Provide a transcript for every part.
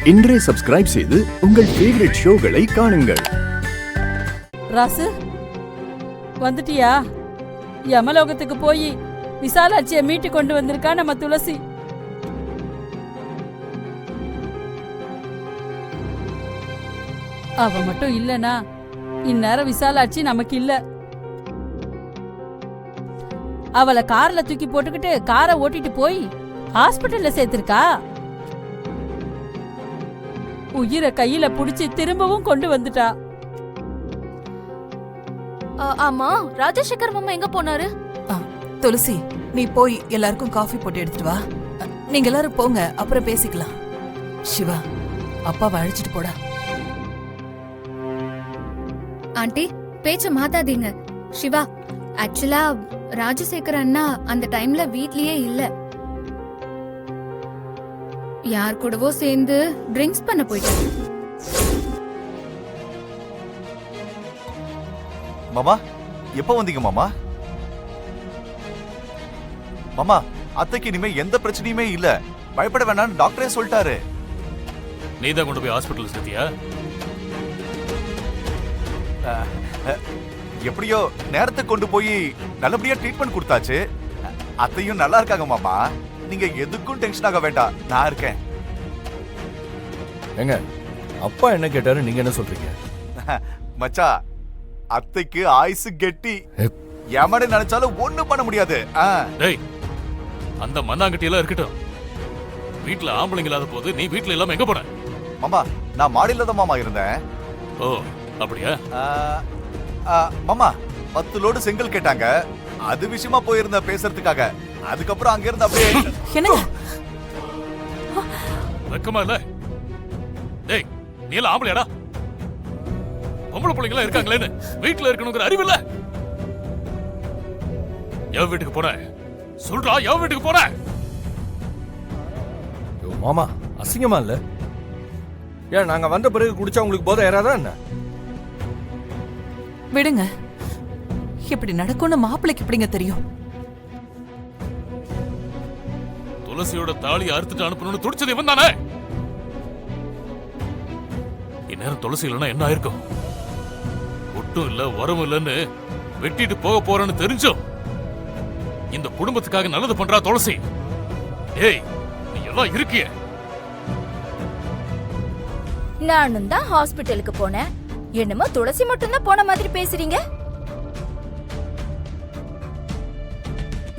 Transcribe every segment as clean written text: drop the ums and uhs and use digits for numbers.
இன்றே சப்ஸ்கிரைப் செய்து உங்கள் ஃபேவரட் ஷோகளை காணுங்கள். ராசு வந்துட்டியா? யமலோகத்துக்கு போய் விசாலாட்சியை மீட்டு கொண்டு வந்திருக்கா நம்ம துளசி. அவ மட்டும் இல்லனா இந்நேரம் விசாலாட்சி நமக்கு இல்ல. அவளை கார்ல தூக்கி போட்டுக்கிட்டு காரை ஓட்டிட்டு போய் ஹாஸ்பிட்டல்ல சேர்த்திருக்கா. உயிரை கையில புடிச்சு திரும்பவும் கொண்டு வந்துட்டா. ஆமா, ராஜசேகர் மாமா எங்க போனாரு? துளசி, நீ போய் எல்லாருக்கும் காஃபி போட்டு எடுத்துட்டு வா. நீங்க எல்லாரும் போங்க, அப்புறம் பேசிக்கலாம். சிவா, அப்பாவை அழைச்சிட்டு போடா. ஆண்டி, பேச்ச மாத்தாதீங்க. சிவா, ஆக்சுவலா ராஜசேகர் அண்ணா அந்த டைம்ல வீட்லயே இல்ல. யார் கூடவோ சேர்ந்து ட்ரிங்க்ஸ் பண்ண போயிட்டாரு. மாமா, எப்ப வந்தீங்க மாமா? மாமா, அத்தைக்கு இனிமே எந்த பிரச்சனையுமே இல்ல, பயப்பட வேண்டாம்னு டாக்டரே சொல்லிட்டாரு. நீதான் கொண்டு போய் ஹாஸ்பிட்டல் சேர்த்தியா? எப்படியோ நேரத்துக்கு கொண்டு போய் நல்லபடியா ட்ரீட்மெண்ட் கொடுத்தாச்சு. அத்தையும் நல்லா இருக்காங்க மாமா, நீங்க எதுக்கும் டென்ஷன் ஆக வேண்டாம், நான் இருக்கேன். ஏங்க, அப்பா என்ன கேட்டாரு, நீங்க என்ன சொல்றீங்க? மச்சா, அத்தைக்கு ஆயுசு கெட்டி, எமனை நினைச்சாலும் ஒண்ணும் பண்ண முடியாது. டேய், அந்த மண்ணாங்கட்டி எல்லாம் இருக்கட்டும். வீட்டுல ஆம்பளைங்க இல்லாத போது நீ வீட்டுல இல்லாம எங்க போன? மாமா, நான் மாடியில தான் மாமா இருந்தேன். ஓ, அப்படியா? மாமா, 10 லோடு செங்கல் கேட்டாங்க, அது விஷயமா போயிருந்த பேசுறதுக்காக. அதுக்கப்புறம் அங்க இருந்து அப்படியே வெக்கமா இல்ல? டேய், நீ எல்லாம் ஆம்பளையாடா? பொம்பளை பிள்ளைங்க இருக்காங்களேன்னு வீட்டுல இருக்கணுங்கிற அறிவு இல்ல? எவ வீட்டுக்கு போன? சொல்றா, எவ வீட்டுக்கு போன? மாமா, அசிங்கமா இல்ல? ஏன் நாங்க வந்த பிறகு குடிச்சா உங்களுக்கு போதை ஏறாதா என்ன? விடுங்க, இப்படி நடக்கும்னு மாப்பிள்ளைக்கு எப்படிங்க தெரியும்? துளசியோட தாலி அறுத்துட்டு அனுப்பணும்னு துடிச்சது இவன் தானே? இந்நேரம் துளசி இல்லைன்னா என்ன ஆயிருக்கும்? ஒட்டும் இல்ல, உரம் இல்லன்னு வெட்டிட்டு போக போறேன்னு தெரிஞ்சும் இந்த குடும்பத்துக்காக நல்லது பண்றா துளசி. ஏய், நீ எல்லாம் இருக்கிய. நானும் தான் ஹாஸ்பிட்டலுக்கு போனேன். என்னமோ துளசி மட்டும் தான் போன மாதிரி பேசுறீங்க.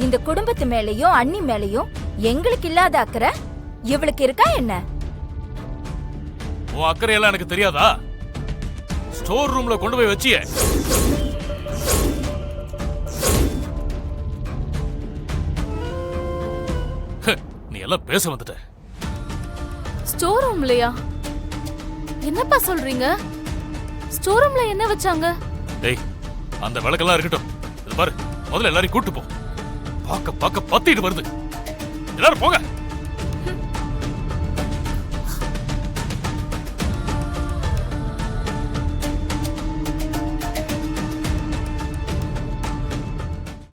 இந்த குடும்பத்து மேலயும் அண்ணி மேலயும் எங்களுக்கு இல்லாத அக்கறை இவளுக்கு இருக்கா என்ன? உன் அக்கறையெல்லாம் எனக்கு தெரியாதா? ஸ்டோர் ரூம்ல கொண்டு போய் வச்சிய. நீ எல்லாம் பேச வந்துட்ட. ஸ்டோர் ரூம்லயா? என்னப்பா சொல்றீங்க? ஸ்டோர் ரூம்ல என்ன வச்சாங்க? டேய், அந்த விளக்கெல்லாம் இருக்கட்டும். இது பாரு, முதல்ல எல்லாரையும் கூட்டு போ. பாக்க பத்திட்டு வருது. எல்லாரும் போங்க.